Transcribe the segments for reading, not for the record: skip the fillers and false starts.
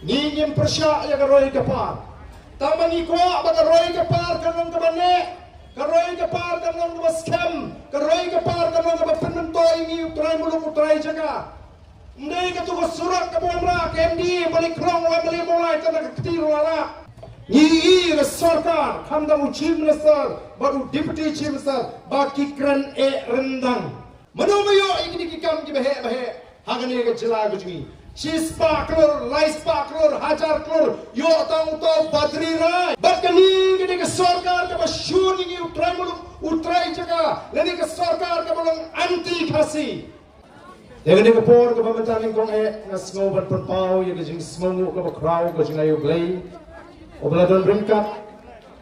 ngingin persya ya karoi kapar tamangi ko baga roi kapar kanong kabane karoi kapar kanong scam karoi kapar kanong penentoy ni utrai muluk utrai jaga ndai ka tu surat ka bomra kendi balik krong wa balik mulai tanah ketiru ala ni sarkar khamdang chief minister baru deputy chief minister baki kran rendang manomayo igni ki kam ki behe hagane ka jila gujmi Cispa klor, laispa klor, hajar klor, yo tang to badri rai. Bakani gini ke sarkar ke basyuni ni utrai jaga, lani ke sarkar ke balong anti khasi. Yang ini ke por ke pemerintahan kong ngas ngoban perpau yang jing semangu ke bakrau ke jing ayu glei. Obeladon ringkat,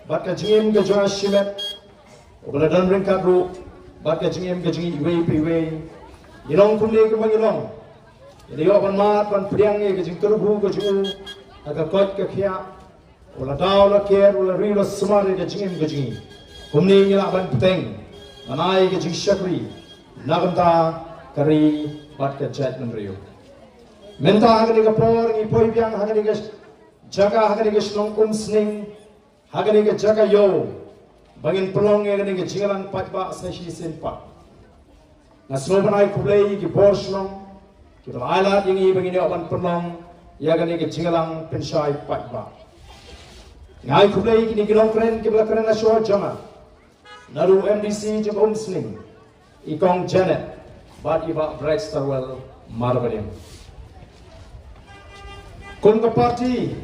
bat ke jingim ke joa shimet. Obeladon ringkat ru, bat ke jingim ke jing iwe. Ilong kumni ke mangilong. Jadi orang mat, orang priang ni kecing terbu kecing, agak kot kekia, ulah daw lah kier, ulah rilo semua ni kecing. Kumni ni lah ban peteng, manai kecing syakri, nagamta kari bat kecet menriu. Menta hagani kapor ni poi biang hagani kes jaga hagani kes long sning, hagani kes jaga yo, bangin pelong hagani kes jingalang patba sesi senpat. Nasrobanai kublai ki borslong. Kita alat yang ini begini awan penong, ya kan ini kecinggalang pensai patba. Ngai kublai kini kilong keren kibla keren nasional jangan. Naru MDC jeng Sling, ikong Janet, bat iba bright starwell marbadiam. Kun ke parti,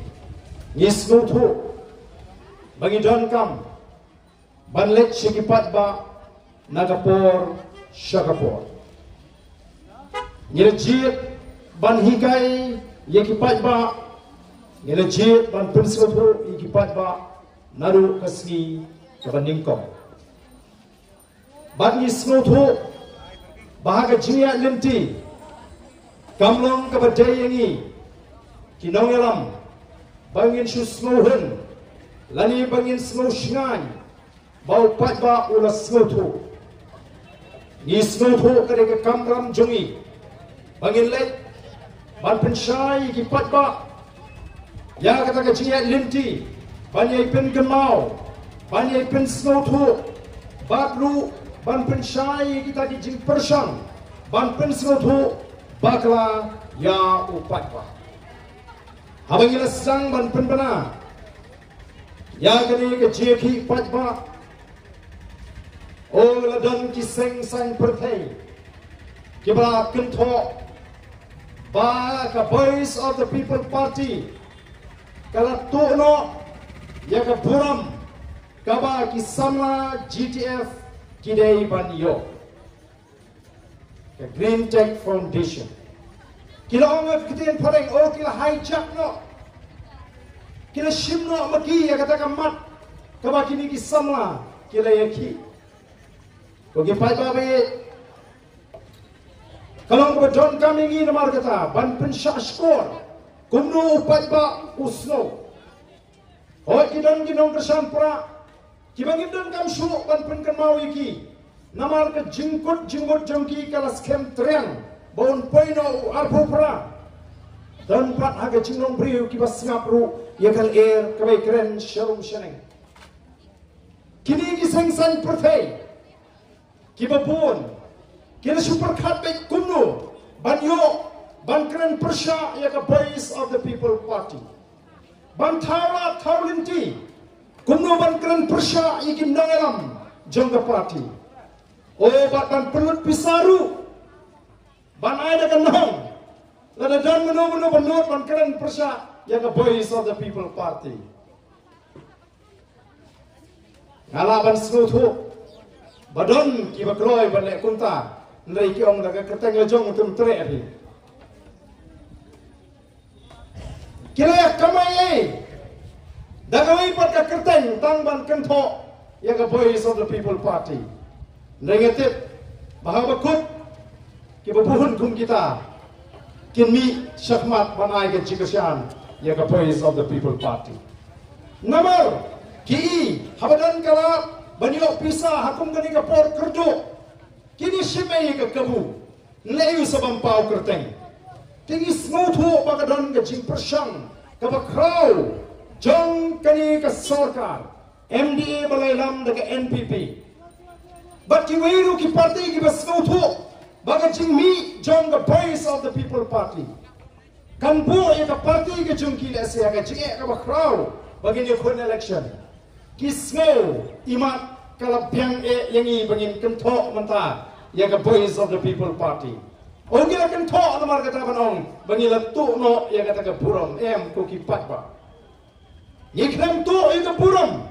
ngismu tu, bagi John Kam, banlet sikipat ba, nagapor, syakapor. Ngelejit ban hikai yekipat ba ngelejit ban pensopo yekipat ba naru kasni kaban ningkom ban ismoto bahaga jiya lenti kamlong kabadai yangi kinong yalam bangin susmohen lani bangin smo shingan bau pat ba ulas smoto ni smoto kadeke kamram jongi bangin let ban pensai ki patba ya kata ke jiya linti banyai pen gemau banyai pen snotu batlu ban pensai kita di jing persang ban pen snotu bakla ya upatba habangila sang ban pen bana ya kani ke jiya ki patba o ladan ki seng sang perthai kibra kentho ba ka Voice of the People Party kala tono ya ka buram kaba ki samla GTF kidai banyo ka Green Tech Foundation kila ongaf kitin pareng o kila hijack no kila shimno maki ya kata kamat kaba kini ki samla kila yaki kogi pai babe kalau kita John kami ini nama kata ban pensya skor kumno upat ba usno oh kidon kesan pra kibangin dan kam su ban pen mau iki nama ke jingkut jongki kalas kem triang bon poino arpo pra dan pat haga jinong briu kibas ngapru yakal air kabai keren sharum shaneng kini kiseng san perthai kibapun kila super cut baik kumno banyo ban keren persya ya ka Voice of the People Party ban thara thaulinti kumno ban keren persya ikin nangalam jongga party o ban pelut pisaru ban ada kanong lada dan meno banot ban keren persya ya ka Voice of the People Party ngalaban smutu badon ki bakroy ban le kunta Nai ki ong daga kertang ngejong untuk tre ari. Kira kamai daga wei pat ka kertang tang ban kentho ya ka Voice of the People Party. Nai ngetip bahwa kut ki babuhun kum kita kinmi syahmat banai ke cikasian ya ka Voice of the People Party. Nomor ki habadan kala banyo pisa hakum gani ka por kerjo kini simay ka kabu layu sa bampaw kerteng kini smootho bagadon ka jing persyang Kabakraw, jong kani ka sarkar, MDA balay lam daga NPP. But kiwiru ki party ki basnauto, baga jingmi jong the voice of the people party. Kanpo ya ka party ki jong ki lese aga jinge kabakraw, bagin yung election. Kisngo imat kalabyang yangi bagin kanto manta ya ka voice of the people party. O gila kanto na marga tabanong bangila tu no ya ka taga buram ko ki patba. Yikram tu ya ka buram.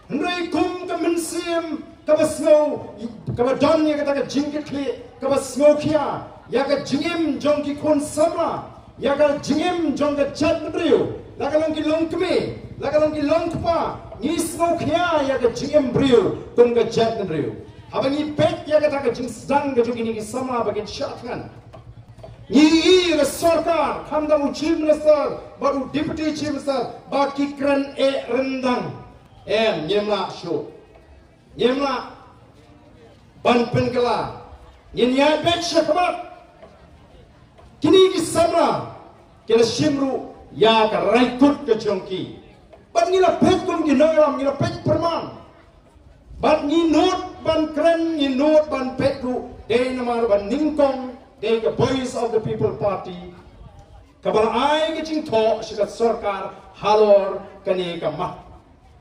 Ndray kum ka mensim ka basno ka badon ya ka taga jingkit kli ka basno kia ya ka jingim jong ki kon sama ya ka jingim jong ka chat briu la ka long ki long kme la ka long ki long pa ni smo kia ya ka jingim briu kum ka chat briu abangi pet ya ka taga jing sedang ka jong ki sama bagin syatkan ni the sarkar khamdamu chief minister baru deputy chief minister baki kran rendang nyemla show nyemla ban penkala nyenya bet syakbat kini ki samra kila shimru ya ka raikut ke jongki bat ngila pet kum ki nangalam ngila pet perman bat ni not ban kran ni not ban petru de namar ban ningkong they the voice of the people party kabal ai ke jing tho shikat sarkar halor kani ka ma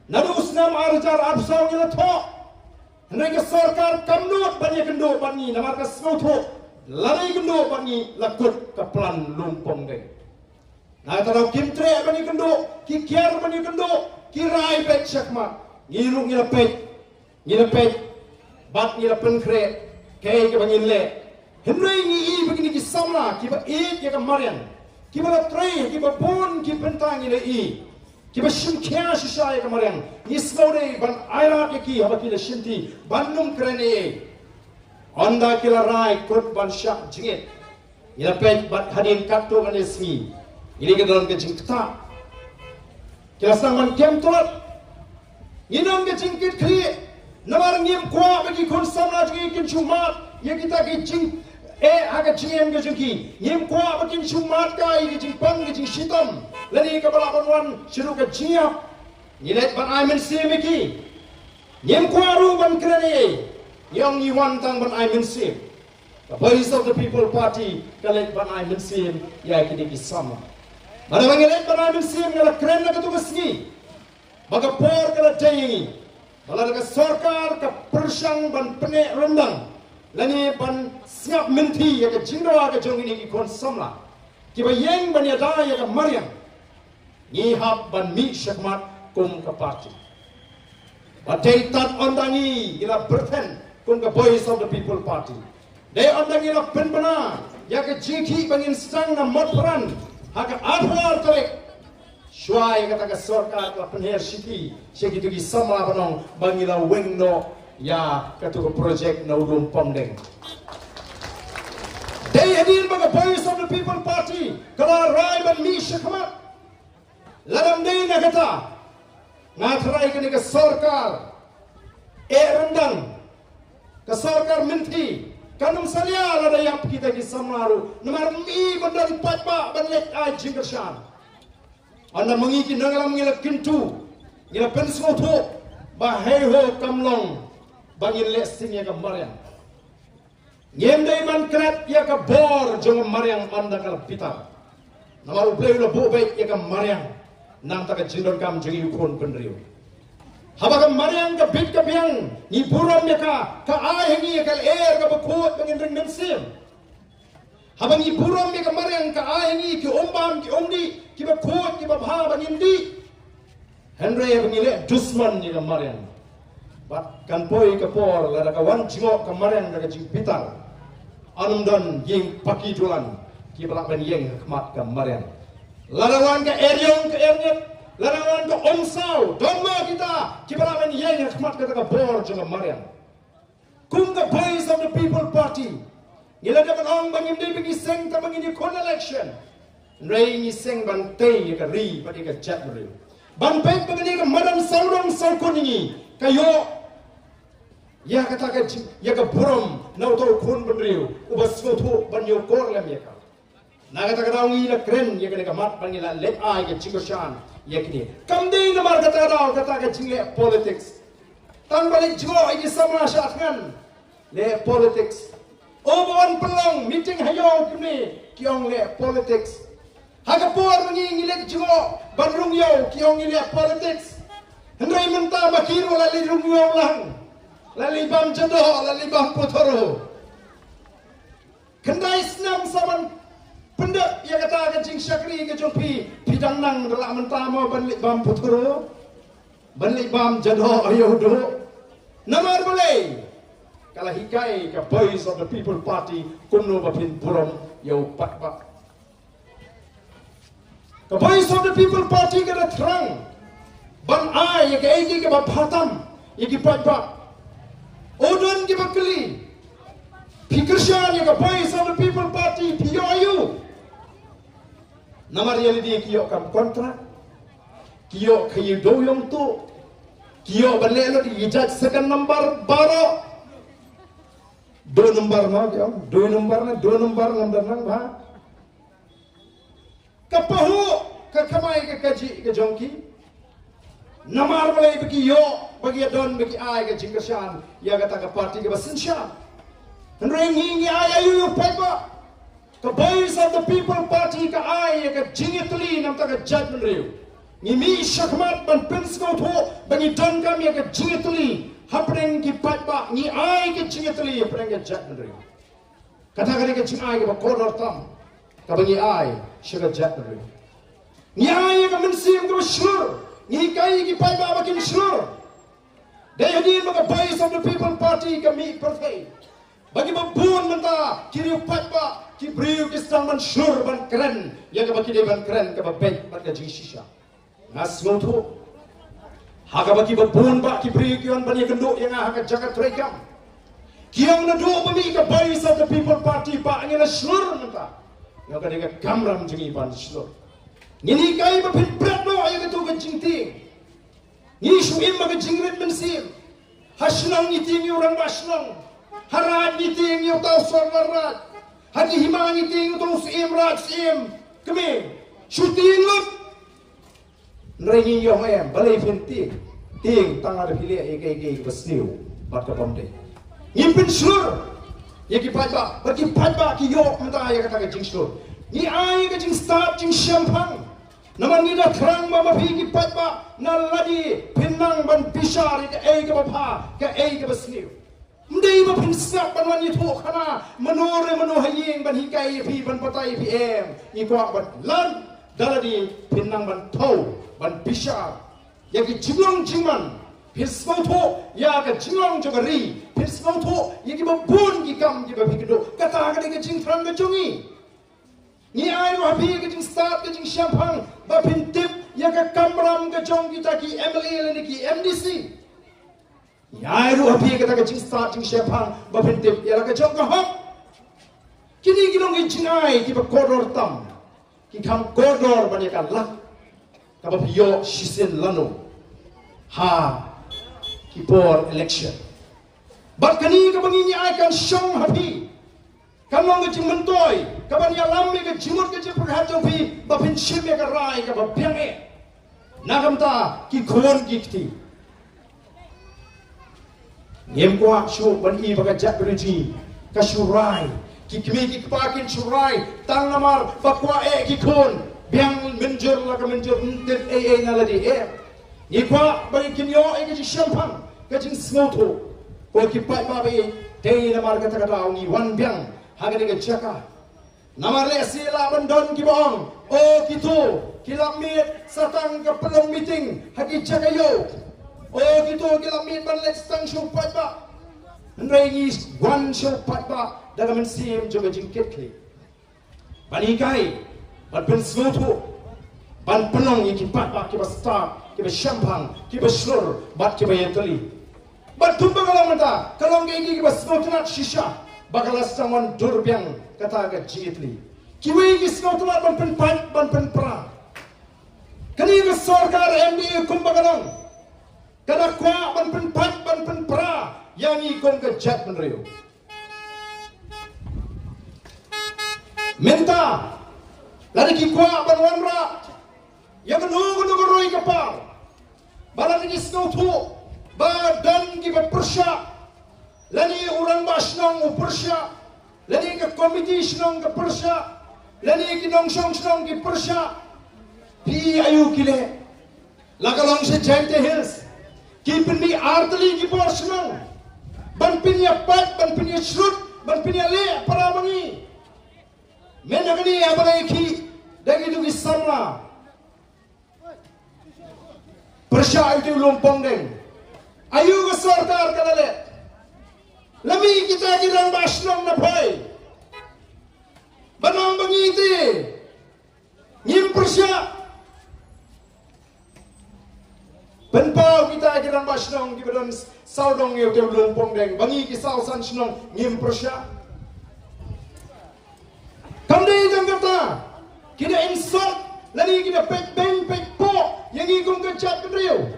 nadus nam arjar absau ngila tho ndai ka sarkar kamnot bani kendo bani namar ka smau tho lalai kendo bani lakut ka plan lumpong de na tarau kimtre bani kendo ki kiar bani kendo ki rai pet syakma ngilung ngila pet bat ngila penkre kay ka bangin le Henry ni begini ki samla ki ba ya ka marian ki ba tray ki ba bon ki pentang ile ki ba shimkya shisha ya ka marian ni smore ban aira ki haba ki la shinti banum krene onda ki la rai kut ban syak jingit ila pet bat hadin katto kan ismi ini ke dalam ke jingta ki la sang man kem tolat inam ke jingkit kri namar ngim kwa bagi kon samla jing kin chumat ya kita ki jing aga GM ke jengki nyim kwa bakin chumat kai ke jingpang ke jingshitam lani ka balaban wan shiru ka jiap nilet ban ai men semiki nyim kwa ru ban krane yang ni wan tang ban ai men sem the voice of the people party kalet ban ai men sem ya ke di sama mana bangelet ban ai men sem ngala kren na katugas ni baga por kala dayi bala ka sarkar ka persang ban pene rendang lani ban siap menti ya ke jingdawa ke jong ini ki kon samla ki ba yeng ban ya da ya ke mariam ni hab ban mi syakmat kum ka party batai tat ondangi ila berten kum ka voice of the people party de ondangi la penbana ya ke jiki bangin stang na motran ha ka adwar tole shwai kata ka sarkar ka penher shiki shiki tu ki samla banong bangila wengno ya katu project na ulum pamdeng they adin baga voice of the people party kala rai ban mi syakmat ladam dei na kata ngatrai kini ke sarkar rendang ke sarkar menti kanum salia lada yap kita ki samaru namar mi bandan patba ban let ai jingkershan anda mengiki nangalam ngila kintu ngila pensmoto baheho kamlong bangin lesting ya ka mariang nyemdai man krat ya ka bor jong mariang anda kal pitar namaru play lo bo baik ya ka mariang nang ta ka jindon kam jeng ukon penrio haba ka mariang ka bit ka biang ni buram ya ka ahengi ya kal ka bakot bangin ring mensim haba ni buram ya ka mariang ka ahengi ki ombam ki omdi ki bakot ki babha bangin di Henry ya bangile dusman ya ka mariang bat kan poi ke por la ka wan jingok kemarin daga jing pitar anum don ying paki tulan ki balak ben yeng khmat kemarin larawan ke eryong ke ernyet larawan ke omsau domma kita ki balak ben yeng khmat ka daga por jing kemarin kum the voice of the people party ngila ka bang bangim dei bagi seng ta bangini kon election rei ni seng ban tei ka ri pati ka chat ri ban pek bangini ka madam saurong saukuni kayo ya kata ka ya ka buram na to kun benriu ubas foto ban yo kor lam ya ka Nagata ngi la kren ya kene kamat pangila let ai ke chingoshan ya kini. Kamdei na mar kata ka chingle politics. Tang balik jo ai sama syatkan le politics. Oban pelong meeting hayo kini kiong le politics. Hagapor ngi le jo bandung yo kiong le politics. Hendai menta makiro lali rung yo lang. Lali bam jado lali bam potoro. Kendai senam saman pendak ia kata ke jing syakri ke jompi bidang nang dalam mentama banlik bam putro banlik bam jado ayo do namar boleh kalau hikai ke Voice of the People Party kuno bapin purom yo pak ke Voice of the People Party ke terang ban ai ke egi ke bapatam egi pak odon ke bakli Pikirsan ke Voice of the People Party POU nama reality kiyo kam kontrak kiyo kayu doyong tu kiyo balelo di ijat second number baro do number na kiyo do number nang ba kapahu kakamai ke kaji ke jongki namar balai bagi yo bagi don bagi ai ke jingkasan ya kata ke parti ke basinsya nrengi ai ayu pepa the Voice of the People Party ka ai ka jingitli nam ta ka judgment reu ngimi shakmat ban pinsko tho bangi don kam ya ka jingitli hapneng ki patba ngi ai ka jingitli hapneng ka judgment reu kata kali ka jing ai ka koror tam ka bangi ai shaka judgment reu ngi ai ka mensim ka shur ngi kai ki patba ba kin shur dai hadin ka Voice of the People Party ka mi perfect bagi babun menta kiri patba ki beriu ki stang man syur ban keren ya ka baki ban keren ka babek ban ka shisha nas ngoto ha ka baki babun ba ki beriu ki on ban ya kendo yang ha ka jagat rekam kiang na do bami ka Voice of the People Party ba ngela syur menta ya ka dega kamram jingi ban syur ngini kai ba pin brat no ay ka tu ka jingting ni shuim ma ka jingret men sim hasnang ni tingi orang basnang harad ni tingi tau sorwarat hadi himangi ting tu sim rat sim kemi shooting lut nrengi yo em balai fenti ting tang ada pilih ege besniu bat ka pomde ngimpin slur ye ki patba bagi patba ki yo menta ya kata ke jing slur ni ai ke jing start jing champagne naman ni da krang mama pi ki patba na ladi pinang ban pisar ke ege bapa ke ege besniu Mdei ma pinsap ban wan itu khana manore haying ban hikai pi ban patai pi em ni kwa ban lan daladi pinang ban thau ban pisha ya ki jingong jingman pismo tho ya ka jingong jogari pismo tho ya ki babun ki kam ki ba bikdo kata ka de jing thrang ga chungi ni ai ro habi ki jing start ki jing champagne ba pin tip ya ka kamram ga chong ki ta ki MLA ni ki MDC ya ru api kata ka jing start jing shepang ba pintip ya ka jong ka hok kini gilong gi jingai ki ba kodor tam ki kam kodor ba ka lak ka ba yo shisen lano ha ki por election bat kani ka bangi ni ai kan shong hapi kan long jing mentoy ka ban ya lam ka jimut ka jing perhat jong pi ba pin shim ka rai ka ba piang e nagam ta ki khon ki ti Ngem kwa shu ban i baga jat berji ka shurai ki kimi ki pakin shurai tang namar bakwa e ki kon biang menjer la ka menjer ntet e na la di e ni kwa bagi kinyo e ki champagne ka jing smoto ko ki pai ba be te namar ka ta ka ni wan biang ha ga ga chaka namar le sila ban don ki bong o ki tu ki lamit satang ka pelong meeting ha ki chaka yo oh gitu kita min ban let's tang show patba ndai ni one show patba dalam mensim juga jingkit ke banikai ban pensmoto ban penong iki patba ki basta ki champagne ki slur bat ki bayentali bat tumba kalau mata kalau ngi ki basmoto nat shisha bakalas saman durbyang kata ga jingitli ki wi ki smoto ban pen pat ban pen pra kani ga sarkar MDA kumbagalong kada kwa ban pen pat ban pen pra yang ikon ke jat menreu menta Lari ki kwa banwan ra. Yang nunggu roi kapal. Balang ni snow tu. Ba dan ki bersya. Lani orang basnong upersya. Lani ke komiti snong ke persya. Lani ki nongsong snong ki persya. Pi ayu kile. Lakalong se Jante Hills. Ki pendi arteli ki borsnong. Ban pinya pat, ban pinya srut, ban pinya le para mangi. Menagani abalai ki dagi tu ki samla. Persya itu lumpong deng. Ayu ke sarkar kalale. Lami kita kirang basnong na pay. Banang bangiti. Ngim persya. Penpau kita kirang basnong di badan saudong yang tu lumpong deng. Bangi ki sausan snong ngim persya. Kamdei jang kata. Kita insult. Lani kita pek beng pek po. Yang ikong kejat kendriu.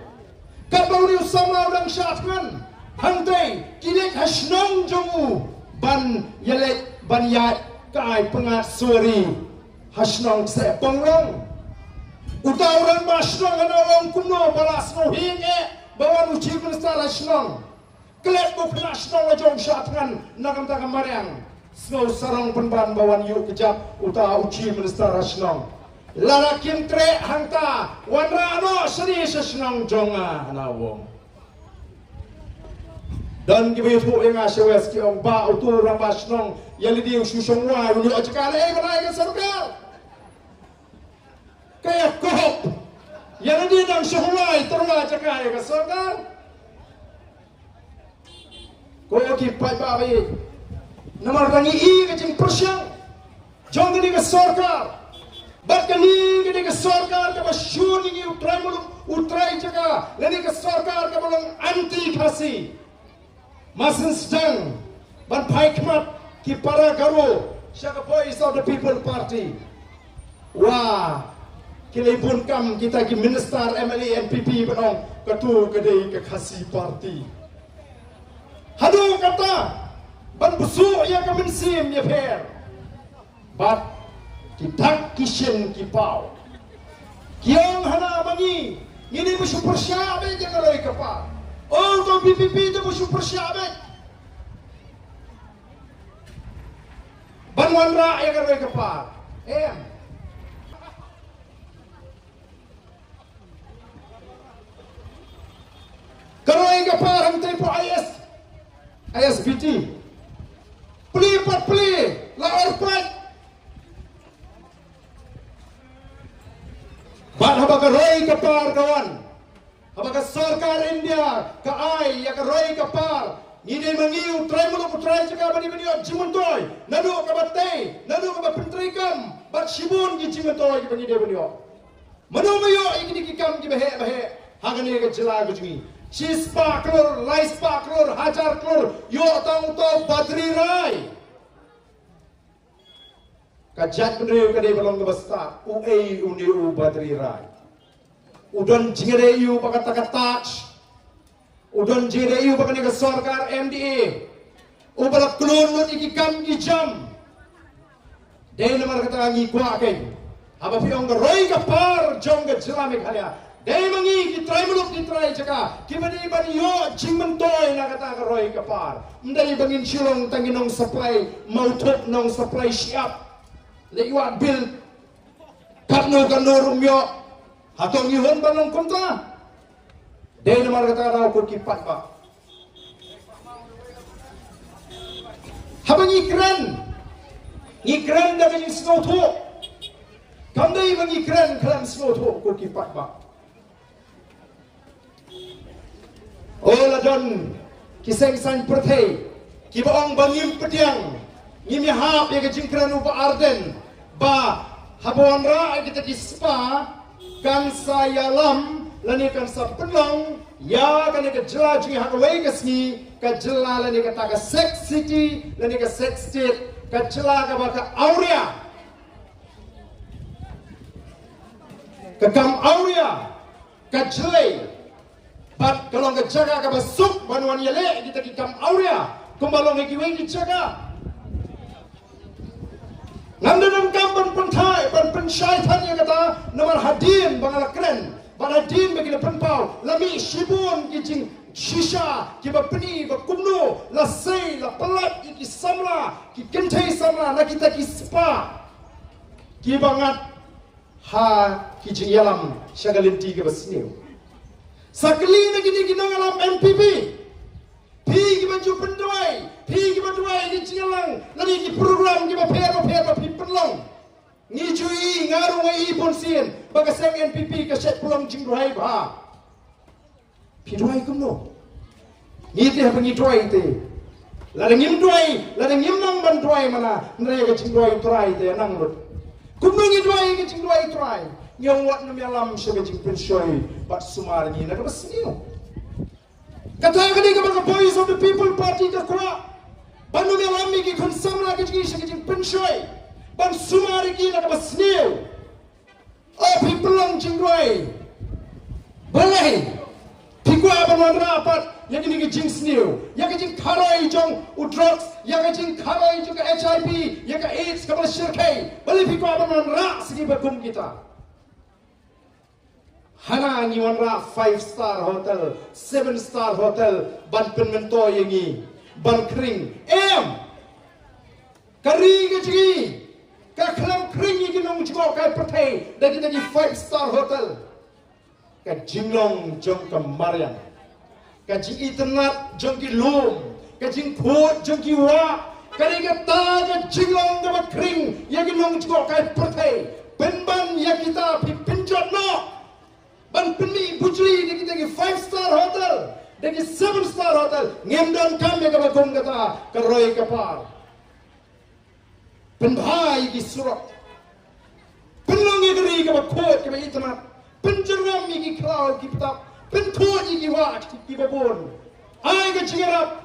Kapau riu sama orang syatkan. Hantai kinek hasnong jongu. Ban yelek ban yat kai pengat suari. Hasnong se pengrong. Uta orang basnong ana orang kuno balas no hinge. Bawan uci minister hasnong. Kelek bu hasnong ajong syatkan. Nakam takam mariang. Snow sarang penban bawan yuk kejap. Uta uci minister hasnong. Larakim tre hangta wanra ano seri sesnong jonga nawong dan gibefu inga sewes ki ong ba utur orang basnong yang di ususong wa ulu ajkale banai ke sarkar kaya kohop yang di dang suhulai terwa ajkale ke sarkar ko ki pai ba bai namar tangi i ke jing persyang jong di ke sarkar Bakali kini ke sarkar ke masyur ini utrai jaga. Lani ke sarkar ke balong anti kasi. Masin sedang ban paikmat ki para garo. Siapa voice of the people party. Wah, kini pun kam kita ki minister MLA MPP balong ketua kedai ke kasi party. Hadu kata ban busuk ya kemensim ya per. But kitak kishen kipau kiang hana mangi ini musuh persyabe jangan loi kapal oh to PPP itu musuh persyabe banwan ra yang loi kapal kalau kapal ham tempo ISBT pli la orpat Ban habaka roi kapar kawan. Habaka sarkar India ka ai ya ka roi kapar. Ngide mangiu trai muluk utrai jaga bani bani jimuntoy. Nadu ka batay, nadu ka pentrikam, bat shibun gi jimuntoy gi bani de bani. Manu mayo igni ki kam gi bahe. Hagani ka jila gujmi. Chi sparkler, light sparkler, hajar klor, yo tang to badri rai. Kajat pendiri kadai balong kebasta uai uniu badri rai udon jingere yu pakat touch udon jingere yu pakat ke sarkar MDA ubala klon iki kam ki jam dei namar kata ngi kwa ke aba piong roi ka par jong ke jelame khalia dei mangi ki trai muluk di trai jaka ki bani yo jingmen toy na kata ka roi ka par ndai bangin silong tanginong supply mauthop nong supply siap lewat bil kanu rumyo hatong ihon balong konta dei namar kata raw ko kipat ba habang ikran da kini snow to kamdai bang ikran kalam snow to ko kipat ba ola don kiseng san perthei kibaong bangim pediang ngimi hap ya kejingkran upa arden ba habon ra kita di spa kan saya lam lani kan sa penong ya kan ke jela ji hakwai kasni ka jela lani ka ta sex city lani ka sex state ka jela ka ba ka aurea ka kam aurea ka jelai bat kalau ka jaga ka basuk banwan yele kita ki kam aurea kumbalong ki wi ki jaga Ngamdan kampan pentai pensyaitan yang kata nomor hadin bangala keren hadin bagi penpau lami shibun kijing shisha ki bapni bakumno la sei la pelat ki samla ki kentai samla na kita ki spa ki bangat ha kijing yalam shagalin tiga basniu sakli na gini ginangalam MPP Pi baju penduai, pi penduai di Cialang, lagi di program di bapero pi penlong. Ni cui ngaru ngai pun sien, bagaseng NPP ke set pulang jingduai ba. Pi duai kumno. Ni teh pengi duai te. Ladang ngim duai, ladang ngim nang ban duai mana, nrai ke jingduai trai te nang lut. Kumno ngi duai ke jingduai trai. Nyong wat nam yalam sebe jing pensyoi, bat sumar ni na basniu. Katakan ini kepada Voice of the People Party Kakwa Banu melami ki konsamla ki jing pensyoi ban sumari ki nak basniu oh people lang jingwai boleh pikwa ban rapat yang ini ki jing sniu yang ki jing karai jong drugs yang ki jing karai jong HIV yang ki AIDS ka syirkai boleh pikwa ban ra segi bakum kita Hana ni wanra 5-star hotel, 7-star hotel, ban penmento yangi, ban kering, kari ke cigi, ka kelam kering yang nong juga kai pertai, dari 5-star hotel, ka jinglong jong kemarian, ka jing internet jong ki lom, ka jing put jong ki wa, kari ke ta ka jinglong ka kering yang nong juga kai pertai, penban yang kita pinjat no. Ban peni bujri di kita 5-star hotel, di 7-star hotel, ngemdan kami ke bagong kata keroy kapal, penbhai di surat, penongi diri ke bakot ke internet, penjeram di cloud di petap, pentot di wat di babon, ay ke cingarap,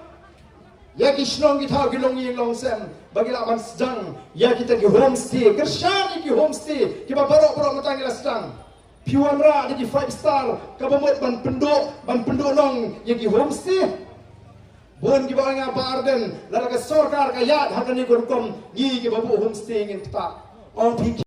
ya kisnong kita gilongi long sem, bagi laman sedang, ya kita di homestay, kersyani di homestay, kita barok-barok matangila sedang. Piwanra di 5-star kabamot ban pendok nong yang di homestay bon di bawah ngapa arden lara ka sorkar ka yad hakani gorkom gi ke babu homestay ngin ta on